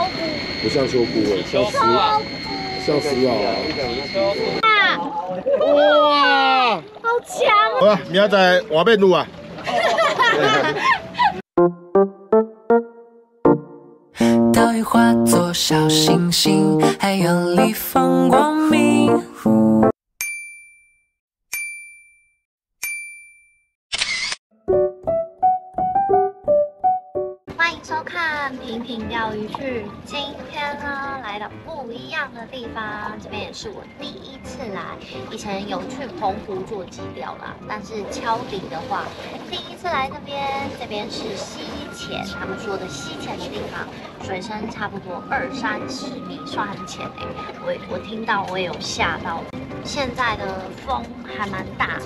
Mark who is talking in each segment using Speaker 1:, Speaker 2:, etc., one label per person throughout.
Speaker 1: 菇，
Speaker 2: 不像秋菇哎，像丝啊。哇，
Speaker 1: 好强啊！
Speaker 2: 好啊，明仔载换面路啊。
Speaker 3: 岛屿化作小星星，海洋里放光明。
Speaker 1: 欢迎收看平平钓鱼去。今天呢，来到不一样的地方，这边也是我第一次来。以前有去澎湖做矶钓啦，但是敲底的话，第一次来这边是溪浅，他们说的溪浅的地方，水深差不多20-30米，算很浅哎。我听到我也有吓到。现在的风还蛮大的。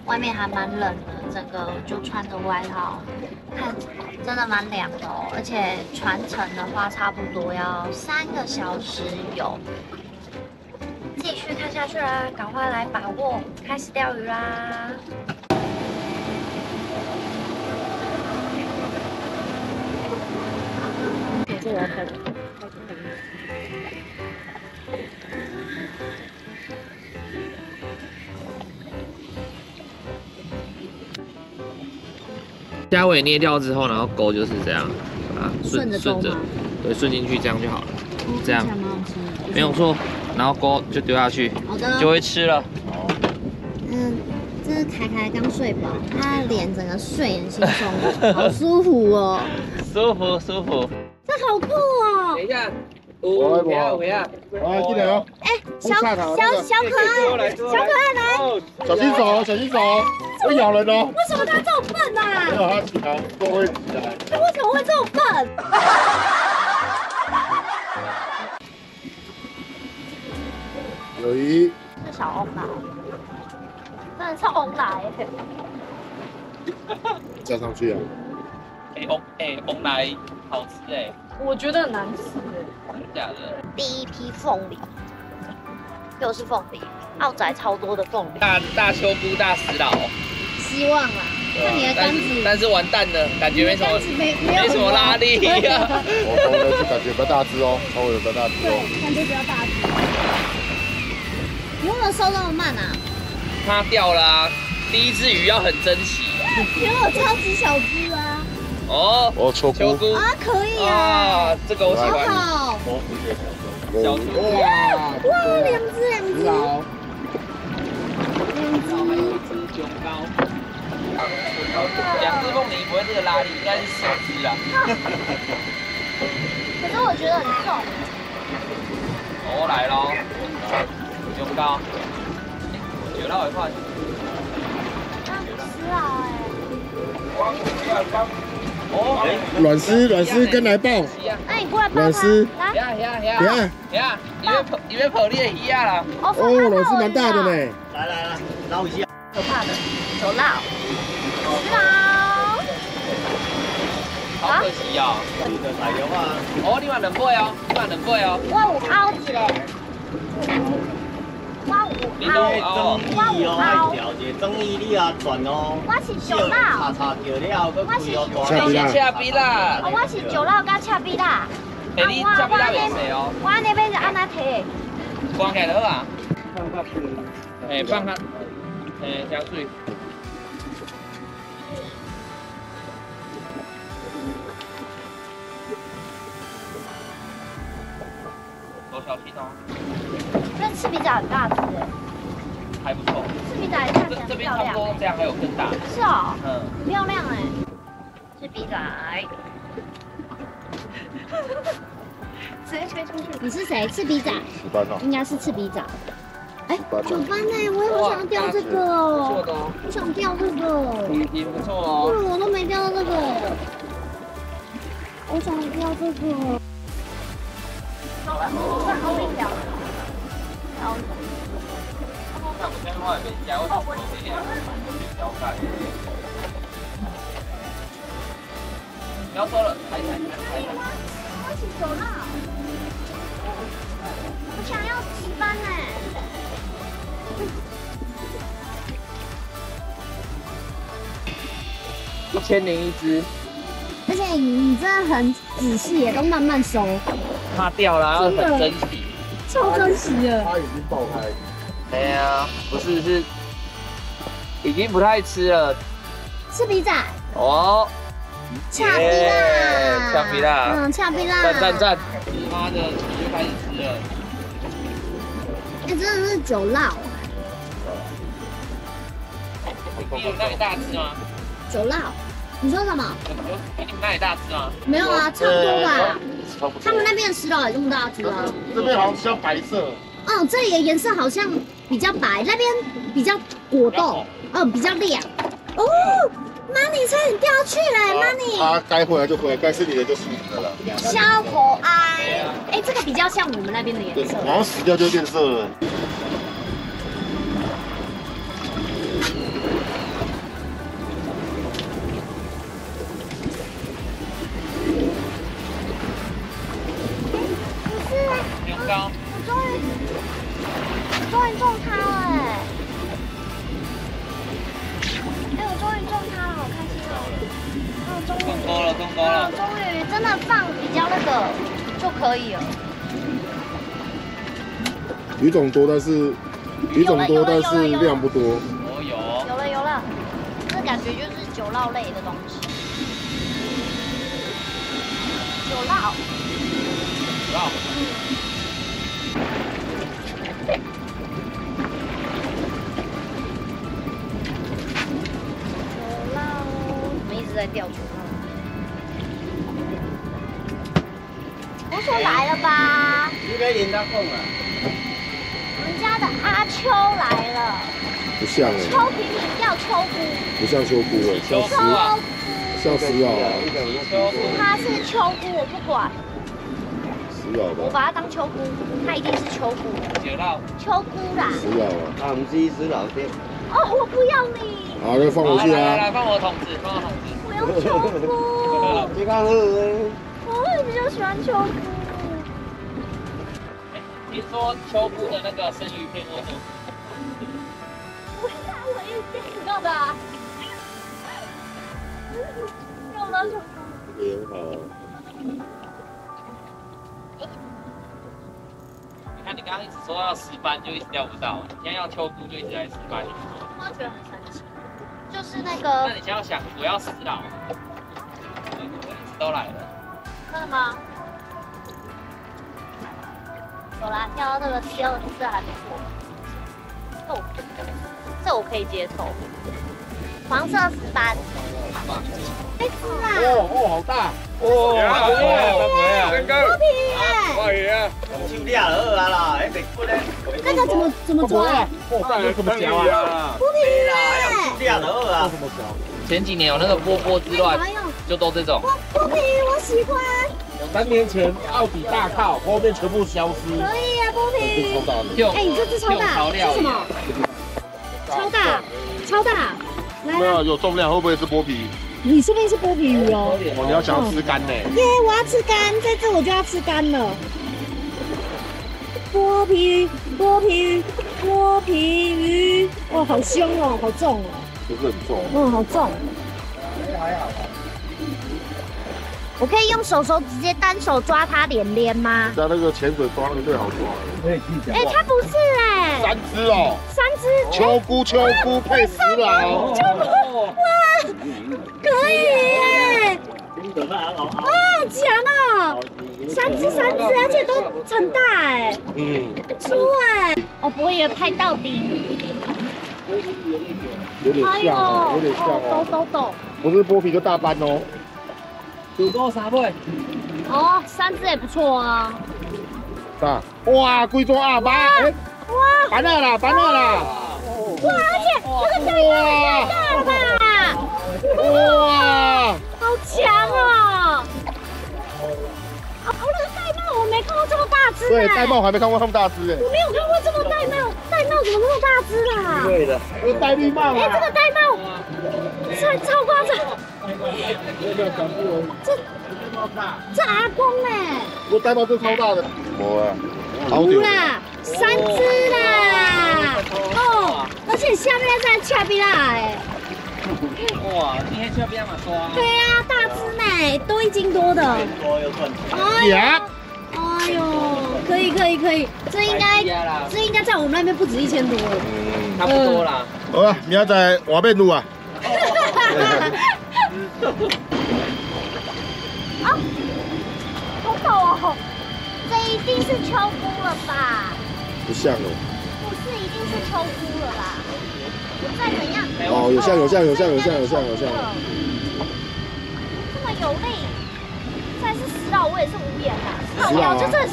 Speaker 1: 外面还蛮冷的，整个就穿着外套，看真的蛮凉的哦。而且船程的话，差不多要3个小时有。继续看下去啦，赶快来把握，开始钓鱼啦！这我很。
Speaker 4: 虾尾捏掉之后，然后钩就是这样，啊，顺着，对，顺进去这样就好了，这样，没有错。然后钩就丢下去，就会吃了。
Speaker 1: 这是凯凯刚睡饱，他脸整个睡眼惺忪的，好舒服哦。
Speaker 4: 舒服。
Speaker 1: 这好酷哦！
Speaker 4: 等一下。回啊！
Speaker 2: 啊，进来哦！
Speaker 1: 哎，小可爱，来！
Speaker 2: 小心手，会咬人哦。
Speaker 1: 为什么他这么笨啊？
Speaker 2: 没有，他起来都会起来。
Speaker 1: 他为什么会这么笨？
Speaker 2: 有一
Speaker 1: 是小翁来，真的是翁来。
Speaker 2: 加上去啊！
Speaker 4: 翁来好吃哎。
Speaker 5: 我觉得很难吃
Speaker 4: 真的假的？
Speaker 1: 第一批凤梨，又是凤梨，澳仔超多的凤梨。
Speaker 4: 大秋菇大石老，
Speaker 1: 希望啦，看你的杆子。
Speaker 4: 但是完蛋了，感觉没什么什么拉力呀。
Speaker 2: 我头的是感觉比较大只哦，稍微有比较大只哦。
Speaker 1: 对，感觉比较大只。你为什么收那么慢啊？
Speaker 4: 它掉了啊！第一只鱼要很珍惜。
Speaker 1: 因为我超级小只啊。
Speaker 2: 哦，秋菇
Speaker 1: 啊，可以
Speaker 4: 啊，这个我喜欢。
Speaker 1: 好。
Speaker 4: 小猪
Speaker 1: 哇，两只。
Speaker 4: 胸高。2只凤梨不会这个拉力，应该是4只啊。
Speaker 1: 可是我觉得很重。
Speaker 4: 来咯，胸高。有到一块。
Speaker 1: 吃啊
Speaker 2: 软丝跟来抱。
Speaker 1: 那你过来抱
Speaker 2: 软丝。
Speaker 4: 呀，你别跑猎鱼啊啦！
Speaker 2: 哦，软丝蛮大的呢。
Speaker 6: 来，捞一下。
Speaker 1: 可怕的，手捞。
Speaker 4: 好可惜哦。你嘛2尾哦，
Speaker 1: 我有凹一个。
Speaker 4: 你都有
Speaker 6: 爱调节争议你啊转哦。
Speaker 1: 我是九佬。
Speaker 6: 查叫了，佮贵哦大。
Speaker 4: 你是赤壁啦。
Speaker 1: 我是九佬甲赤壁啦。
Speaker 4: 你赤壁啦袂细哦。
Speaker 1: 我那边是安那摕。
Speaker 4: 关起来好啊。放较，香水。多小心哦。
Speaker 1: 那赤壁仔很大只哎。
Speaker 4: 还不错。
Speaker 1: 赤壁仔看起来
Speaker 4: 这边差不多，这样还有更大。
Speaker 1: 是哦。很漂亮哎。赤壁仔。直接吹出去。你是谁？赤壁仔。
Speaker 2: 10班哦。
Speaker 1: 应该是赤壁仔。哎，9班哎，我也好想钓这个哦。我想钓这个。
Speaker 4: 也不错哦。
Speaker 1: 我都没钓到这个。我想钓这个。好了，好美钓。好。
Speaker 4: 看我电话也没加，我这边交代。不要说了，抬。
Speaker 1: 我是9号。我想要10班呢。1001只。而且你真的很仔细耶，都慢慢收，
Speaker 4: 怕掉了，要很珍惜。
Speaker 1: 超珍惜的。
Speaker 2: 它已经爆开。
Speaker 4: 哎呀，不是，是已经不太吃了。
Speaker 1: 吃鼻仔。
Speaker 4: 哦。
Speaker 1: 恰比啦，
Speaker 4: 恰比啦，
Speaker 1: 恰比啦，
Speaker 4: 赞！妈的，就开始吃了。
Speaker 1: 真的是酒烙。
Speaker 4: 你有那里大只吗？
Speaker 1: 酒烙，你说什么？
Speaker 4: 你们那里大只吗？
Speaker 1: 没有啊，差不多吧。他们那边的石头也这么大只啊。
Speaker 2: 这边好像像白色。
Speaker 1: 哦，这里的颜色好像比较白，那边比较果冻，比较亮。哦。Money 差点掉下去了 ，Money。
Speaker 2: 它该回来就回来，该是你的就是你的了。
Speaker 1: 消口哀，哎，这个比较像我们那边的颜色。
Speaker 2: 然后死掉就变色了。
Speaker 1: 不是啊，我终于中它了哎！我终于中它了，好开心哦！终于真的放比较那个就可以了。
Speaker 2: 鱼种多，但是量不多。
Speaker 1: 有了，这感觉就是酒烙类的东西。酒烙。我们一直在钓球烙。我说来了吧？
Speaker 6: 应该连他控了。
Speaker 1: 我们家的阿秋来了。
Speaker 2: 不像哎。
Speaker 1: 秋萍萍叫秋菇。
Speaker 2: 不像秋菇哎，像石螯。像石螯啊。
Speaker 1: 它是秋菇，我不管。
Speaker 2: 石螯吧。
Speaker 1: 我把它当秋菇，它一定是秋菇。秋菇啦。
Speaker 2: 石螯啊。
Speaker 6: 啊，唔是石老爹。
Speaker 1: 哦，我不要你。
Speaker 2: 好，那放回去啊。
Speaker 4: 来，放我桶子，
Speaker 1: 我要秋菇。
Speaker 6: 这个好诶。
Speaker 1: 我比较喜欢秋菇。
Speaker 4: 听说秋菇的那个生鱼片我做。
Speaker 1: 我也见到的。用到秋菇。
Speaker 2: 也很好。
Speaker 4: 你看你刚刚一直说要石斑，就一直钓不到，你现在要秋菇就一直在石斑。
Speaker 1: 我觉得很神奇，就是那个。
Speaker 4: 那你现在要想，我要石老，我一直都来了。
Speaker 1: 真的吗？有啦，钓到这个第二次还不错。这我可以接受。黄色石斑。哎，是啊。
Speaker 2: 哦，好大。
Speaker 6: 哦，
Speaker 1: 剥皮耶！
Speaker 6: 手抓就好啦，迄白骨咧。
Speaker 1: 那个怎么抓？
Speaker 2: 有什么嚼啊？
Speaker 1: 剥皮耶！
Speaker 6: 手抓就好啦。
Speaker 4: 前几年有那个波波之乱，就都这种。
Speaker 1: 剥皮我喜欢。
Speaker 2: 3年前奥迪大靠，后面全部消失。
Speaker 1: 可以啊，剥皮。
Speaker 4: 哎，
Speaker 1: 你这只超大，是什么？超大。来
Speaker 2: 没有有重量，会不会是剥皮？
Speaker 1: 你说不定是剥皮鱼哦。
Speaker 2: 你要想要吃干呢？
Speaker 1: 耶，我要吃干，在这我就要吃干了。剥皮鱼，哇，好凶哦，好重哦。
Speaker 2: 不是很重。
Speaker 1: 好重。还好。我可以用手直接单手抓它连吗？
Speaker 2: 在那个潜水抓那个最好抓。
Speaker 1: 哎，它不是哎。
Speaker 2: 3只哦。
Speaker 1: 3只。秋菇配石老。秋菇，哇，可以耶！哇，好强哦！3只，而且都很大哎。粗哎。哦，不会也拍到底。
Speaker 2: 有点像哦，有点像哦。
Speaker 1: 抖。
Speaker 2: 不是剥皮就大斑哦。
Speaker 4: 最多3尾。
Speaker 1: 哦，3只也不错啊。
Speaker 2: 大哇，贵州阿妈，哎，哇，搬了啦！
Speaker 1: 哇，而且这个钓鱼太大了吧！
Speaker 2: 哇，
Speaker 1: 好强哦！那个玳瑁我没看过这么大只。
Speaker 2: 对，玳瑁我还没看过这么大只哎。
Speaker 1: 我没有看过这么玳瑁怎么那么大只啦？
Speaker 6: 对的，
Speaker 2: 这个玳瑁帽啊。
Speaker 1: 哎，这个玳瑁超夸张。这阿公哎。
Speaker 2: 我玳瑁真超大的。我啊，好
Speaker 1: 久啦，3只啦。哦，而且下面在恰比拉哎。
Speaker 4: 哇，今天这边嘛多。
Speaker 1: 对啊，大只呢，都1斤多的。
Speaker 6: 多又赚钱。
Speaker 2: 呀，
Speaker 1: 哎呦，可以，这应该在我们那边不止1000多了。
Speaker 4: 差不多啦。
Speaker 2: 好啊，明仔载换面路啊。
Speaker 1: 啊，好陡哦！这一定是秋菇了吧？
Speaker 2: 不像哦。
Speaker 1: 不是，一定是秋菇了啦。再怎样？
Speaker 2: 哦，有像。
Speaker 1: 这么有力，再是石老，我也是无言啦。石老就真的是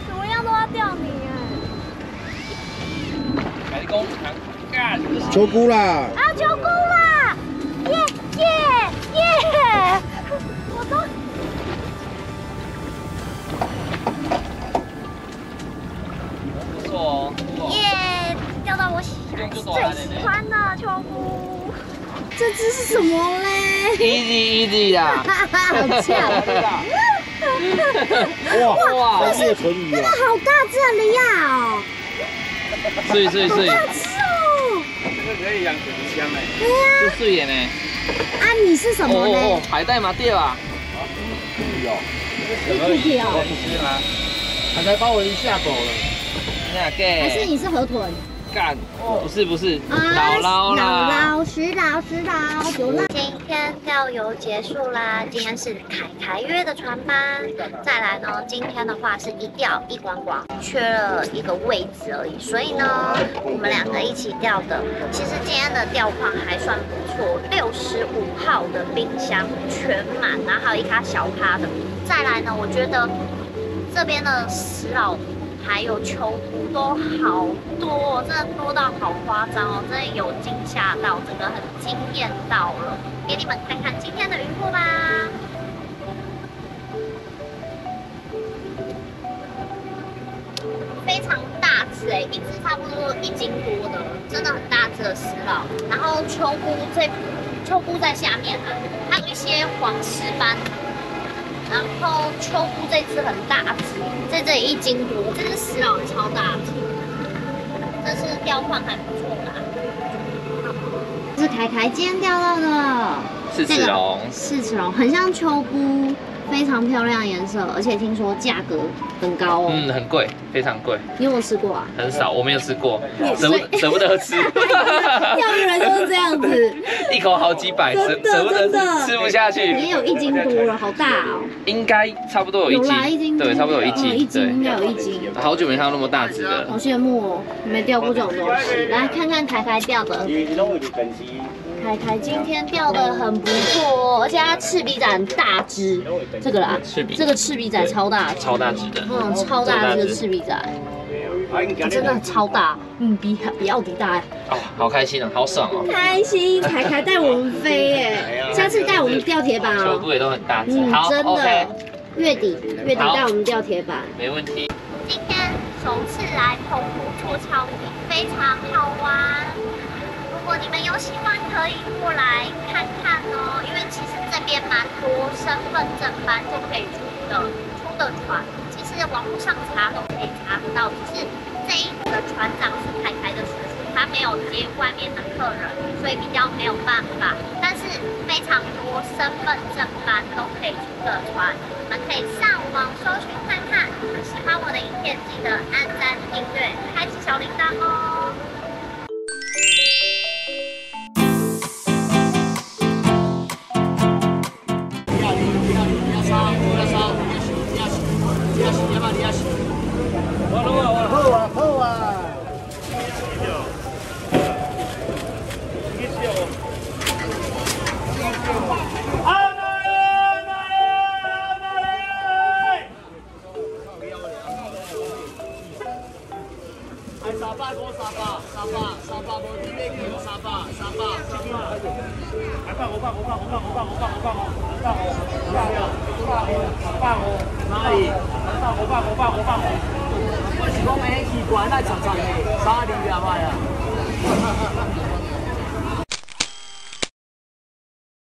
Speaker 1: 怎么样都要钓你
Speaker 4: 海公干。
Speaker 2: 秋菇啦！
Speaker 1: 啊，秋菇啦！耶！我都。
Speaker 4: 不错哦。
Speaker 1: 耶，钓到我最喜欢的秋菇。这只是什么嘞
Speaker 4: ？Easy 啦。
Speaker 1: 好呛！
Speaker 2: 哇，这是纯鱼啊！
Speaker 1: 好大只的梨呀！哦，
Speaker 4: 水。
Speaker 1: 好大只哦！
Speaker 6: 这个可以养水箱哎。
Speaker 1: 对呀。
Speaker 4: 这水眼呢？
Speaker 1: 啊，你是什么呢？
Speaker 4: 海带嘛对吧？
Speaker 2: 鱼哦，
Speaker 1: 是兔皮哦。
Speaker 4: 不是吗？
Speaker 2: 他才把我一下走了。
Speaker 1: 还是你是河豚？
Speaker 4: 干，不是，
Speaker 1: 姥
Speaker 4: 姥啦，
Speaker 1: 石老，有啦。今天钓游结束啦，今天是凯约的船班。再来呢，今天的话是一钓一观光，缺了一个位置而已，所以呢，我们2个一起钓的。其实今天的钓况还算不错，65号的冰箱全满，然后还有一咖小咖的。再来呢，我觉得这边的石老还有秋菇都好多，真的多到好夸张哦，真的有惊吓到，整个很惊艳到了。给你们看看今天的渔获吧。非常大只一只差不多1斤多的，真的很大只的石老。然后秋菇在下面啊，还有一些黄石斑。然后秋菇这只很大只，在这里1斤多，这只石老超大只，这是钓况还不错啦。这是凯今天钓到的
Speaker 4: 四齿龙，
Speaker 1: 很像秋菇，非常漂亮的颜色，而且听说价格很高哦。
Speaker 4: 很贵，非常贵。
Speaker 1: 你有没有吃过啊？
Speaker 4: 很少，我没有吃过，舍不得吃。
Speaker 1: 钓鱼人都是这样子，
Speaker 4: 一口好几百，舍不得吃不下去。
Speaker 1: 也有1斤多了，好大哦。
Speaker 4: 应该差不多有1斤，对，差不多有1斤
Speaker 1: ，1斤应该有1斤。
Speaker 4: 好久没看到那么大只的，
Speaker 1: 好羡慕哦，没钓过这种东西。来看看凯钓的。凯今天钓的很不错哦，而且它赤鼻仔很大只，这个啦，这个赤鼻仔超大只的，超大只的赤鼻仔，真的超大，比奥迪大。
Speaker 4: 哦，好开心哦，好爽哦，
Speaker 1: 开心！凯带我们飞耶，下次带我们钓铁板哦。
Speaker 4: 秋菇也都很大只，好，
Speaker 1: 真的，月底带我们钓铁板，
Speaker 4: 没问题。
Speaker 1: 今天首次来澎湖做超艇，非常好玩。如果你们有喜欢，可以过来看看哦。因为其实这边蛮多身份证班就可以出的船，其实网络上查都可以查得到。只是这一组的船长是凯的叔叔，他没有接外面的客人，所以比较没有办法。但是非常多身份证班都可以出的船，你们可以上网搜寻看看。喜欢我的影片，记得按赞、订阅、开启小铃铛哦。
Speaker 2: 好啊！
Speaker 5: 我是讲，奇怪，那常常的，啥哩啊，卖啊？